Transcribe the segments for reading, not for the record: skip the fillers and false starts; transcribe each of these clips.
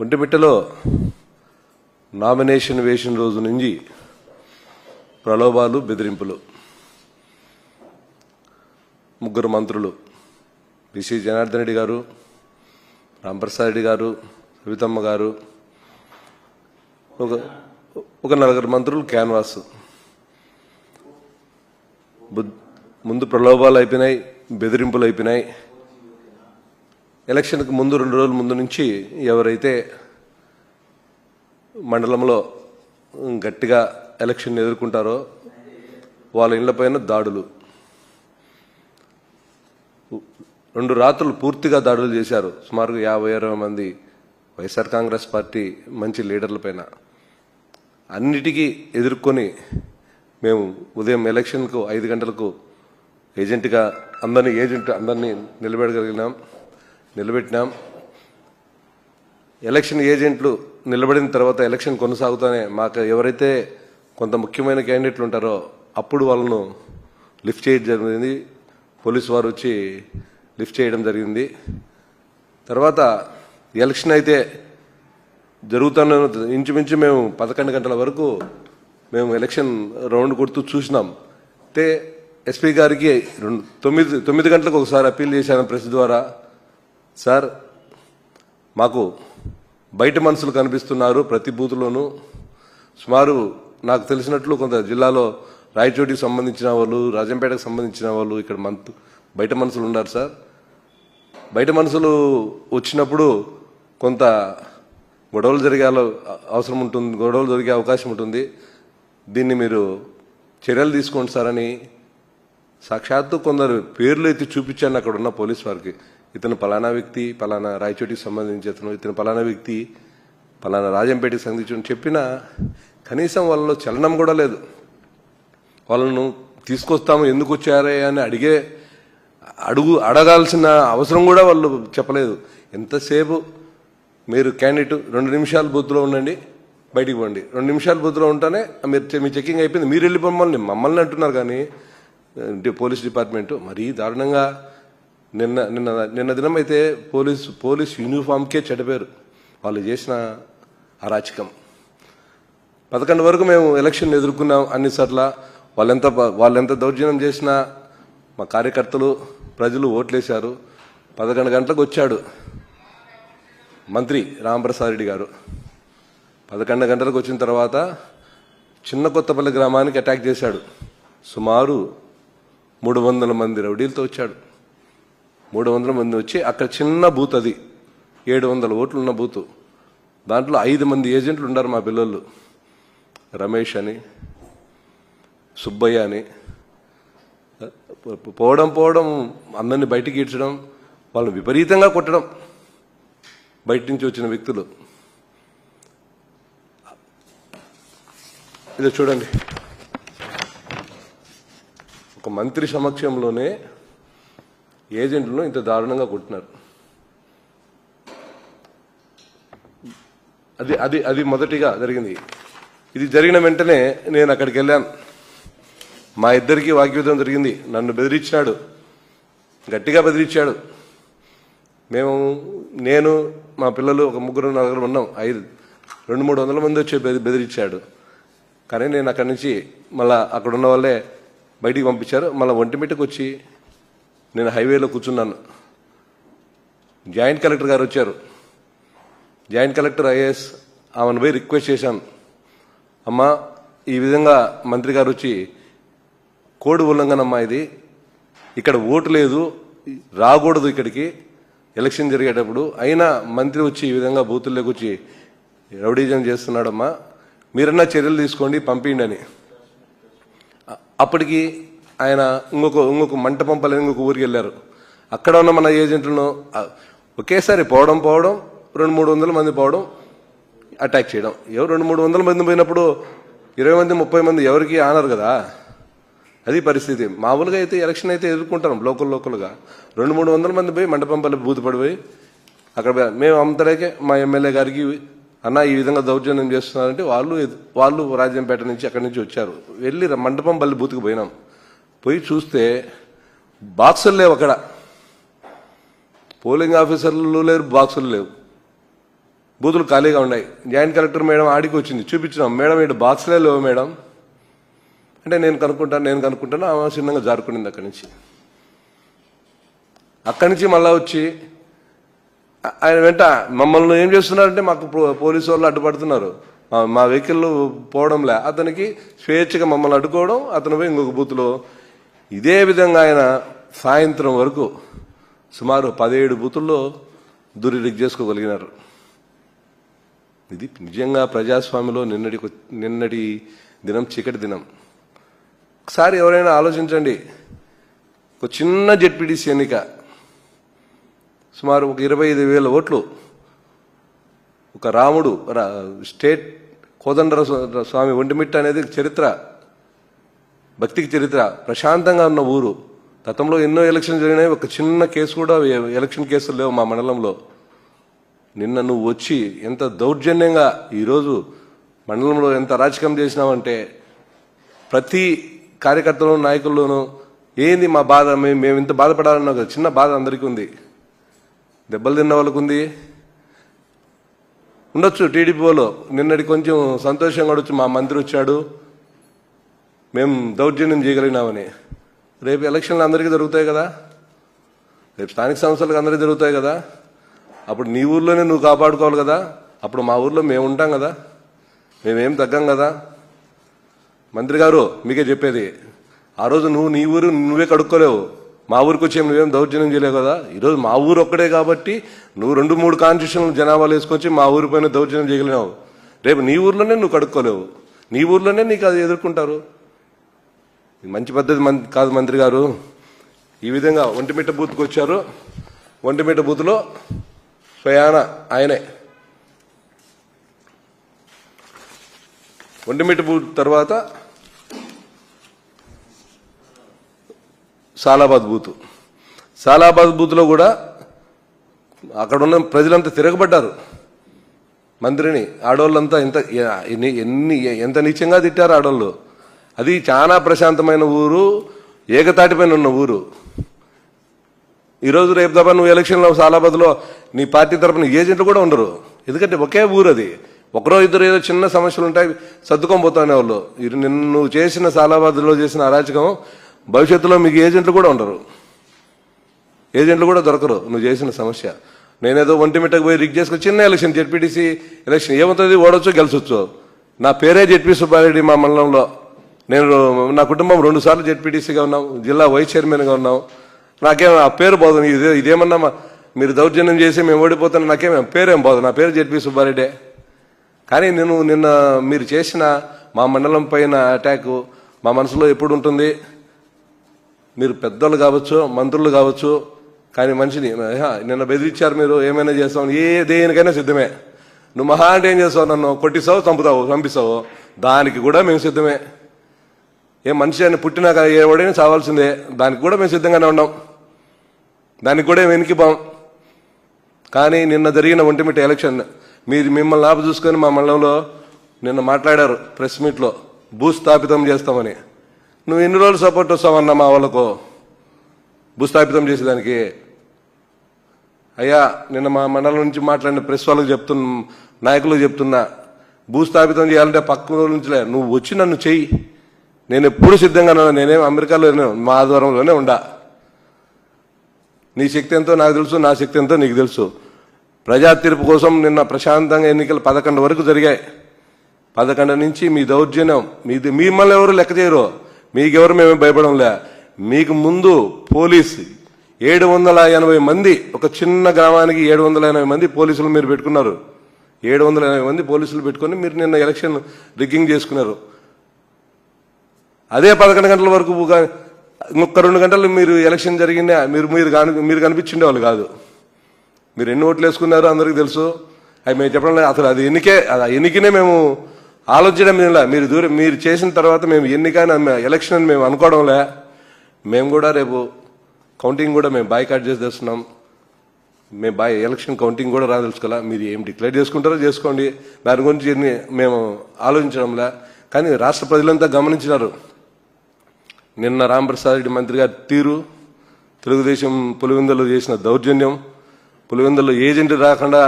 ఒంటిమిట్టలో nomination వేసిన రోజు నుంచి ప్రలోభాలు బెదిరింపులు. ముగ్గురు మంత్రులు బీసీ జనార్దన్ రెడ్డి గారు, రాంప్రసాద్ రెడ్డి గారు, సవితమ్మ గారు, ఒక నలుగురు మంత్రులు క్యాన్వాస్. ముందు ప్రలోభాలు అయిపోయినాయి, బెదిరింపులు అయిపోయినాయి. ఎలక్షన్కి ముందు 2 రోజుల ముందు నుంచి ఎవరైతే మండలంలో గట్టిగా ఎలక్షన్ ఎదుర్కొంటారో వాళ్ళ ఇళ్లపైన దాడులు. 2 రాత్రులు పూర్తిగా దాడులు చేశారు. సుమారుగా 50-60 మంది వైఎస్ఆర్ కాంగ్రెస్ పార్టీ మంచి లీడర్లపైన. అన్నిటికీ ఎదుర్కొని మేము ఉదయం ఎలక్షన్కు 5 గంటలకు ఏజెంట్గా అందరినీ నిలబెట్టినాం. ఎలక్షన్ ఏజెంట్లు నిలబడిన తర్వాత ఎలక్షన్ కొనసాగుతూనే మాకు ఎవరైతే కొంత ముఖ్యమైన క్యాండిడేట్లు ఉంటారో అప్పుడు వాళ్ళను లిఫ్ట్ చేయడం జరిగింది. పోలీసు వారు వచ్చి లిఫ్ట్ చేయడం జరిగింది. తర్వాత ఎలక్షన్ అయితే జరుగుతున్న ఇంచుమించు మేము 11 గంటల వరకు మేము ఎలక్షన్ రౌండ్ కొడుతూ చూసినాం. అయితే ఎస్పీ గారికి 9 గంటలకు ఒకసారి అప్పీల్ చేశాను ప్రెస్ ద్వారా. సార్, మాకు బయట మనుషులు కనిపిస్తున్నారు ప్రతి బూత్లోనూ. సుమారు నాకు తెలిసినట్లు కొంత జిల్లాలో రాయచోటికి సంబంధించిన వాళ్ళు, రాజంపేటకు సంబంధించిన వాళ్ళు ఇక్కడ బయట మనుషులు ఉన్నారు సార్. బయట మనుషులు వచ్చినప్పుడు కొంత గొడవలు జరిగే అవసరం ఉంటుంది, గొడవలు జరిగే అవకాశం ఉంటుంది. దీన్ని మీరు చర్యలు తీసుకోండి సార్ అని సాక్షాత్తు కొందరు పేర్లు ఎత్తి చూపించాను అక్కడ ఉన్న పోలీస్ వారికి. ఇతను పలానా వ్యక్తి, పలానా రాయచోటికి సంబంధించి ఇతను పలానా వ్యక్తి, పలానా రాజంపేటకి సంబంధించి చెప్పినా కనీసం వాళ్ళలో చలనం కూడా లేదు. వాళ్ళను తీసుకొస్తాము ఎందుకు వచ్చారే అని అడగాల్సిన అవసరం కూడా వాళ్ళు చెప్పలేదు. ఎంతసేపు మీరు క్యాండిడేట్ 2 నిమిషాలు బూత్లో ఉండండి, బయటికి పోండి, 2 నిమిషాలు బూత్లో ఉంటానే మీ చెకింగ్ అయిపోయింది, మీరు వెళ్ళిపోమని మమ్మల్ని అంటున్నారు. కానీ పోలీస్ డిపార్ట్మెంటు మరీ దారుణంగా నిన్న దినం అయితే పోలీస్ యూనిఫామ్కే చెడ్డపేరు వాళ్ళు చేసిన అరాచకం. 11 వరకు మేము ఎలక్షన్ ఎదుర్కొన్నాం. అన్నిసార్ల వాళ్ళెంత దౌర్జన్యం చేసినా మా కార్యకర్తలు, ప్రజలు ఓట్లేశారు. 11 గంటలకు వచ్చాడు మంత్రి రాంప్రసాద్ రెడ్డి గారు. 11 గంటలకు వచ్చిన తర్వాత చిన్న కొత్తపల్లి గ్రామానికి అటాక్ చేశాడు. సుమారు 300 మంది రౌడీలతో వచ్చాడు. 300 మంది వచ్చి అక్కడ చిన్న బూత్, అది 700 ఓట్లు ఉన్న బూత్. దాంట్లో 5 మంది ఏజెంట్లు ఉన్నారు మా పిల్లలు, రమేష్ అని, సుబ్బయ్య అని. పోవడం అందరినీ బయటికి ఈడ్చడం, వాళ్ళని విపరీతంగా కొట్టడం బయట నుంచి వచ్చిన వ్యక్తులు. ఇది చూడండి, ఒక మంత్రి సమక్షంలోనే ఏజెంట్లను ఇంత దారుణంగా కొట్టినారు. అది మొదటిగా జరిగింది. ఇది జరిగిన వెంటనే నేను అక్కడికి వెళ్ళాను. మా ఇద్దరికి వాగ్యుద్ధం జరిగింది. నన్ను బెదిరించాడు, గట్టిగా బెదిరించాడు. నేను మా పిల్లలు ఒక 3-4 ఉన్నాం. 200-300 మంది వచ్చి బెదిరించాడు. కానీ నేను అక్కడి నుంచి మళ్ళా అక్కడ ఉన్న వాళ్ళే బయటికి పంపించారు. మళ్ళీ ఒంటిమిట్టకు వచ్చి నేను హైవేలో కూర్చున్నాను. జాయింట్ కలెక్టర్ గారు వచ్చారు. జాయింట్ కలెక్టర్ ఐఏఎస్ ఆమెను పోయి రిక్వెస్ట్ చేశాను, అమ్మా ఈ విధంగా మంత్రి గారు వచ్చి కోడ్ ఉల్లంఘన అమ్మా, ఇది ఇక్కడ ఓటు లేదు, రాకూడదు ఇక్కడికి ఎలక్షన్ జరిగేటప్పుడు, అయినా మంత్రి వచ్చి ఈ విధంగా బూతుల్లోకి వచ్చి రౌడీజం చేస్తున్నాడమ్మా, మీరన్నా చర్యలు తీసుకోండి, పంపిండి అని. అప్పటికి ఆయన ఇంకొక మంటపంపలని ఇంకొక ఊరికి వెళ్ళారు. అక్కడ ఉన్న మన ఏజెంట్లను ఒకేసారి పోవడం 200-300 మంది పోవడం, అటాక్ చేయడం. 200-300 మంది పోయినప్పుడు 20 మంది 30 మంది ఎవరికి ఆనరు కదా, అది పరిస్థితి. మామూలుగా అయితే ఎలక్షన్ అయితే ఎదుర్కొంటాం లోకల్గా. 200-300 మంది పోయి మంటపంపల్లి బూత్ పడిపోయి అక్కడ మేము అంతలేకే మా ఎమ్మెల్యే గారికి, అన్న ఈ విధంగా దౌర్జన్యం చేస్తున్నారంటే వాళ్ళు రాజంపేట నుంచి అక్కడి నుంచి వచ్చారు. వెళ్ళి మంటపంపల్లి బూత్కి పోయినాం. పోయి చూస్తే బాక్సులు లేవు, అక్కడ పోలింగ్ ఆఫీసర్లు లేరు, బాక్సులు లేవు. బూతులు ఖాళీగా ఉన్నాయి. జాయింట్ కలెక్టర్ మేడం ఆడికి వచ్చింది, చూపించినాం. మేడం ఇక్కడ బాక్స్లే లేవు మేడం అంటే నేను కనుక్కుంటాను ఆమె చిన్నగా జారుకునింది. అక్కడి నుంచి మళ్ళీ వచ్చి ఆయన వెంట మమ్మల్ని ఏం చేస్తున్నారంటే మాకు పోలీసు వాళ్ళు అడ్డుపడుతున్నారు, మా వెహికల్ పోవడంలే. అతనికి స్వేచ్ఛగా మమ్మల్ని అడ్డుకోవడం, అతను పోయి ఇంకొక బూత్లో ఇదే విధంగా ఆయన సాయంత్రం వరకు సుమారు 17 బూతుల్లో రిగ్ చేసుకోగలిగినారు. ఇది నిజంగా ప్రజాస్వామ్యంలో నిన్నటి దినం చీకటి దినం. ఒకసారి ఎవరైనా ఆలోచించండి. ఒక చిన్న జెడ్పీటీసీ ఎన్నిక సుమారు ఒక 25,000 ఓట్లు. ఒక రాముడు స్టేట్ కోదండర స్వామి ఒంటిమిట్ట అనేది చరిత్ర, భక్తికి చరిత్ర. ప్రశాంతంగా ఉన్న ఊరు. గతంలో ఎన్నో ఎలక్షన్ జరిగినాయి, ఒక చిన్న కేసు కూడా ఎలక్షన్ కేసులు లేవు మా మండలంలో. నిన్న నువ్వు వచ్చి ఎంత దౌర్జన్యంగా ఈరోజు మండలంలో ఎంత అరాచకం చేసినావంటే ప్రతి కార్యకర్తలు నాయకుల్లోనూ ఏంది మా బాధ, మేము ఇంత బాధపడాలన్న ఒక చిన్న బాధ అందరికీ ఉంది. దెబ్బలు తిన్న వాళ్ళకు ఉంది ఉండొచ్చు. టీడీపీలో నిన్నటి కొంచెం సంతోషంగా ఉండొచ్చు, మా మంత్రి వచ్చాడు మేము దౌర్జన్యం చేయగలిగినామని. రేపు ఎలక్షన్లు అందరికీ జరుగుతాయి కదా, రేపు స్థానిక సంస్థలకు అందరికీ జరుగుతాయి కదా. అప్పుడు నీ ఊర్లోనే నువ్వు కాపాడుకోవాలి కదా. అప్పుడు మా ఊర్లో మేము ఉంటాం కదా, మేమేం తగ్గం కదా. మంత్రి గారు మీకే చెప్పేది, ఆ రోజు నువ్వు నీ ఊరు నువ్వే కడుక్కోలేవు, మా ఊరికి వచ్చి నువ్వేం దౌర్జన్యం చేయలేవు కదా. ఈరోజు మా ఊరు ఒక్కడే కాబట్టి నువ్వు 2-3 కాన్స్టిట్యూషన్లు జనాభాలు వేసుకొచ్చి మా ఊరి పైన దౌర్జన్యం చేయగలిగినావు. రేపు నీ ఊర్లోనే నువ్వు కడుక్కోలేవు, నీ ఊర్లోనే నీకు అది ఎదుర్కొంటారు. మంచి పద్ధతి కాదు మంత్రి గారు. ఈ విధంగా ఒంటిమిట్ట బూత్కి వచ్చారు. ఒంటిమిట్ట బూత్లో స్వయాన ఆయనే ఒంటిమిట్ట బూత్ తర్వాత సాలాబాద్ బూత్లో కూడా అక్కడ ఉన్న ప్రజలంతా తిరగబడ్డారు మంత్రిని. ఆడవాళ్ళంతా ఎంత నీచంగా తిట్టారు ఆడవాళ్ళు. అది చాలా ప్రశాంతమైన ఊరు, ఏకతాటిపైన ఉన్న ఊరు. ఈరోజు రేపు తప్ప నువ్వు ఎలక్షన్లో సాలాబాద్లో నీ పార్టీ తరఫున ఏజెంట్లు కూడా ఉండరు. ఎందుకంటే ఒకే ఊరు అది. ఒకరో ఇద్దరు ఏదో చిన్న సమస్యలు ఉంటాయి సర్దుకొని పోతానే వాళ్ళు. నువ్వు చేసిన సాలాబాద్లో చేసిన అరాచకం భవిష్యత్తులో మీకు ఏజెంట్లు కూడా ఉండరు, ఏజెంట్లు కూడా దొరకరు నువ్వు చేసిన సమస్య. నేనేదో ఒంటిమిట్టకు పోయి రిగ్ చేసుకుని చిన్న ఎలక్షన్ జెడ్పీటీసీ ఎలక్షన్ ఏమవుతుంది, ఓడొచ్చు గెలిచొచ్చు. నా పేరే జెడ్పీ సుబ్బారెడ్డి. మా మండలంలో నా కుటుంబం 2 సార్లు జెడ్పీటీసీగా ఉన్నాం, జిల్లా వైస్ చైర్మన్గా ఉన్నాం. నాకేం ఆ పేరు పోదు. ఇదేమన్నా మీరు దౌర్జన్యం చేసి మేము ఓడిపోతాను, నాకేమేం పేరేం పోదు. నా పేరు జెడ్పీ సుబ్బారెడ్డే. కానీ నిన్న మీరు చేసిన మా మండలం పైన అటాక్ మా మనసులో ఎప్పుడు ఉంటుంది. మీరు పెద్దలు కావచ్చు, మంత్రులు కావచ్చు, కానీ మనిషిని నిన్న బెదిరించారు, మీరు ఏమైనా చేస్తావు, దేనికైనా సిద్ధమే. నువ్వు మహా అంటే ఏం చేస్తావు, నన్ను కొట్టిస్తావు, చంపిస్తావు, దానికి కూడా మేము సిద్ధమే. మనిషి అని పుట్టినాక ఎవడైనా చావాల్సిందే, దానికి కూడా మేము సిద్ధంగానే ఉన్నాం, దానికి కూడా వెనక్కిపోం. కానీ నిన్న జరిగిన ఒంటిమిట్ట ఎలక్షన్ మిమ్మల్ని ఆపు చూసుకొని మా మండలంలో నిన్న మాట్లాడారు ప్రెస్ మీట్లో, భూస్థాపితం చేస్తామని. నువ్వు ఎన్ని రోజులు సపోర్ట్ వస్తావన్నా మా వాళ్ళకు భూస్థాపితం చేసేదానికి? అయ్యా నిన్న మా మండలం నుంచి మాట్లాడిన ప్రెస్ వాళ్ళకి నాయకులకు చెప్తున్నా, భూస్థాపితం చేయాలంటే పక్క రోజుల నుంచిలే నువ్వు వచ్చి నన్ను చెయ్యి, నేను ఎప్పుడు సిద్ధంగా ఉన్నా. నేనేం అమెరికాలోనే మా ఆధ్వర్యంలోనే ఉండా. నీ శక్తి ఎంతో నాకు తెలుసు, నా శక్తి ఎంతో నీకు తెలుసు. ప్రజా తీర్పు కోసం నిన్న ప్రశాంతంగా ఎన్నికలు 11 వరకు జరిగాయి. 11 నుంచి మీ దౌర్జన్యం, మిమ్మల్ని ఎవరు లెక్క చేయరు, మీకెవరు మేము భయపడంలే. మీకు ముందు పోలీసు 780 మంది, ఒక చిన్న గ్రామానికి 780 మంది పోలీసులు మీరు పెట్టుకున్నారు. 780 మంది పోలీసులు పెట్టుకొని మీరు నిన్న ఎలక్షన్ రిగ్గింగ్ చేసుకున్నారు. అదే 11 గంటల వరకు ఇంకొక 2 గంటలు మీరు ఎలక్షన్ జరిగినా మీరు కనిపించిండే వాళ్ళు కాదు. మీరు ఎన్ని ఓట్లు వేసుకున్నారో అందరికీ తెలుసు. అవి మేము చెప్పడం లేదు. అసలు అది ఎన్నికనే మేము ఆలోచించడం లేదు. మీరు చేసిన తర్వాత మేము ఎన్నికైనా ఎలక్షన్ అని మేము అనుకోవడంలే. మేము కూడా రేపు కౌంటింగ్ కూడా మేము బాయ్కాట్ చేసి తెస్తున్నాం. మేము ఎలక్షన్ కౌంటింగ్ కూడా తెలుసుకోవాలా. మీరు ఏం డిక్లేర్ చేసుకుంటారో చేసుకోండి, దాని గురించి మేము ఆలోచించడంలే. కానీ రాష్ట్ర ప్రజలంతా గమనించినారు నిన్న రాంప్రసాద్ రెడ్డి మంత్రి గారి తీరు, తెలుగుదేశం పులివెందులు చేసిన దౌర్జన్యం, పులివెందులు ఏజెంట్ రాకుండా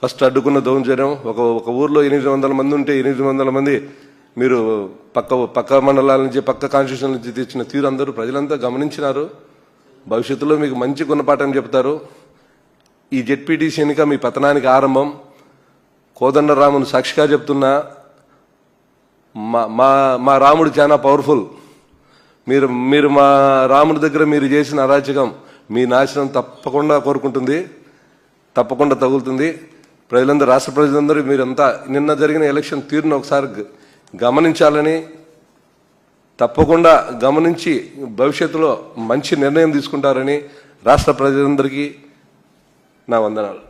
ఫస్ట్ అడ్డుకున్న దౌర్జన్యం. ఒక ఊర్లో 800 మంది ఉంటే 800 మంది మీరు పక్క మండలాల నుంచి పక్క కాన్స్టిట్యూషన్ నుంచి తెచ్చిన తీరు అందరూ ప్రజలంతా గమనించినారు. భవిష్యత్తులో మీకు మంచి గుణపాఠం చెప్తారు. ఈ జెడ్పీటీసీ ఎన్నిక మీ పతనానికి ఆరంభం. కోదండరామును సాక్షిగా చెప్తున్నా, మా రాముడు చాలా పవర్ఫుల్. మీరు మా రాముడి దగ్గర మీరు చేసిన అరాచకం మీ నాశనం తప్పకుండా కోరుకుంటుంది, తప్పకుండా తగులుతుంది. ప్రజలందరూ, రాష్ట్ర ప్రజలందరూ మీరంతా నిన్న జరిగిన ఎలక్షన్ తీరును ఒకసారి గమనించాలని, తప్పకుండా గమనించి భవిష్యత్తులో మంచి నిర్ణయం తీసుకుంటారని రాష్ట్ర ప్రజలందరికీ నా వందనాలు.